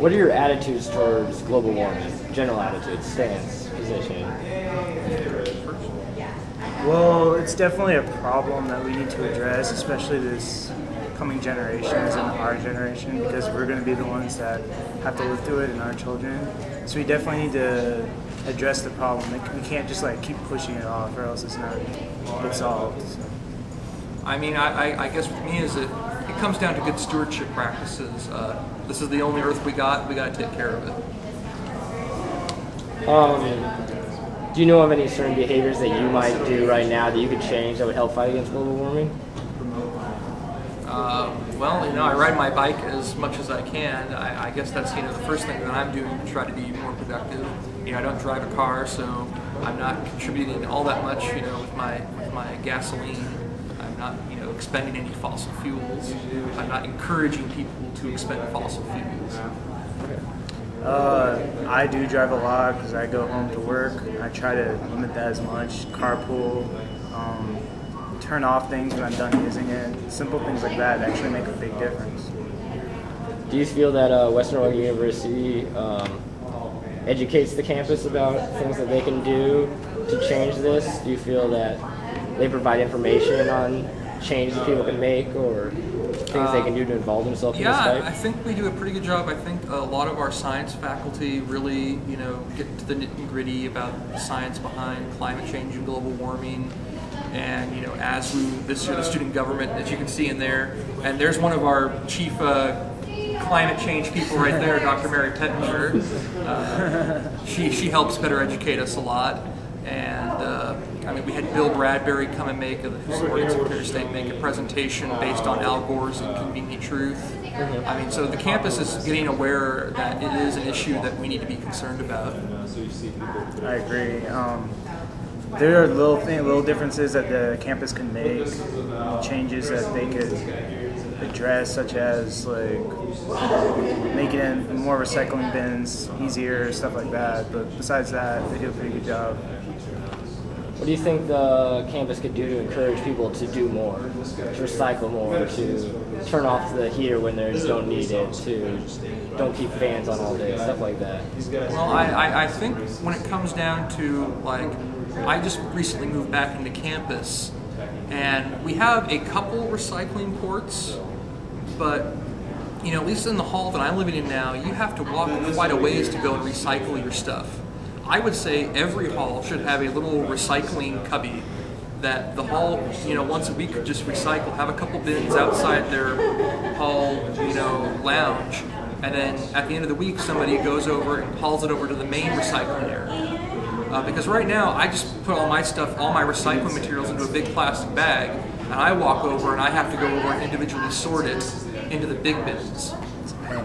What are your attitudes towards global warming? General attitudes, stance, position. Well, it's definitely a problem that we need to address, especially this coming generations and our generation, because we're going to be the ones that have to live through it and our children. So we definitely need to address the problem. Like, we can't just like keep pushing it off, or else it's not get solved. So. I mean, I guess with me is it comes down to good stewardship practices. This is the only Earth we got to take care of it. Do you know of any certain behaviors that you might do right now that you could change that would help fight against global warming? Well, I ride my bike as much as I can. I guess that's the first thing that I'm doing to try to be more productive. I don't drive a car, so I'm not contributing all that much. With my gasoline, I'm not expending any fossil fuels. I'm not encouraging people to expend fossil fuels. I do drive a lot because I go home to work. I try to limit that as much. Carpool, turn off things when I'm done using it. Simple things like that actually make a big difference. Do you feel that Western Oregon University educates the campus about things that they can do to change this? Do you feel that they provide information on changes people can make or things they can do to involve themselves in this fight? Yeah, I think we do a pretty good job. I think a lot of our science faculty really, get to the nitty-gritty about the science behind climate change and global warming. And, as this the student government that you can see in there. And there's one of our chief climate change people right there, Dr. Mary Pettinger. She helps better educate us a lot. And we had Bill Bradbury come and who's the Oregon Secretary of State, make a presentation based on Al Gore's Inconvenient Truth. So the campus is getting aware that it is an issue that we need to be concerned about. I agree. There are little differences that the campus can make, changes that they could address, such as like making more recycling bins easier, stuff like that. But besides that, they do a pretty good job. What do you think the campus could do to encourage people to do more, to recycle more, to turn off the heater when they don't need it, to don't keep fans on all day, stuff like that? Well, I think when it comes down to, I just recently moved back into campus, and we have a couple recycling ports, but at least in the hall that I'm living in now, you have to walk quite a ways to go and recycle your stuff. I would say every hall should have a little recycling cubby that the hall, once a week could just recycle, have a couple bins outside their hall, lounge, and then at the end of the week somebody goes over and hauls it over to the main recycling area. Because right now I just put all my stuff, all my recycling materials into a big plastic bag, and I walk over and I have to go over and individually sort it into the big bins. It's a pain.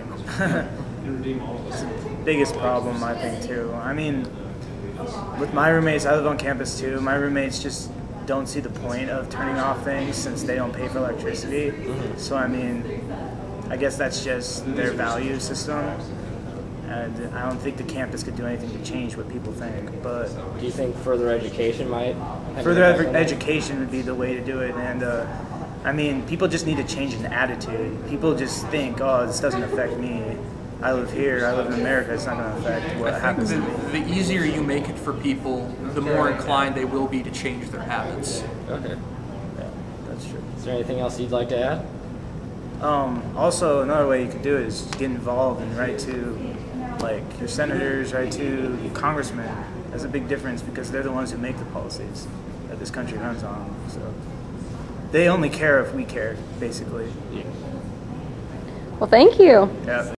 It's the biggest problem, I think, too. With my roommates, I live on campus too. My roommates just don't see the point of turning off things since they don't pay for electricity. So I guess that's just their value system. And I don't think the campus could do anything to change what people think. But do you think further education might? Further education would be the way to do it. And people just need to change an attitude. People just think, oh, this doesn't affect me. I live here, I live in America, it's not going to affect what happens to me. The easier you make it for people, the more inclined they will be to change their habits. Okay. Yeah, that's true. Is there anything else you'd like to add? Also, another way you could do it is get involved and write to your senators, write to congressmen. That's a big difference because they're the ones who make the policies that this country runs on. So they only care if we care, basically. Yeah. Well, thank you. Yeah.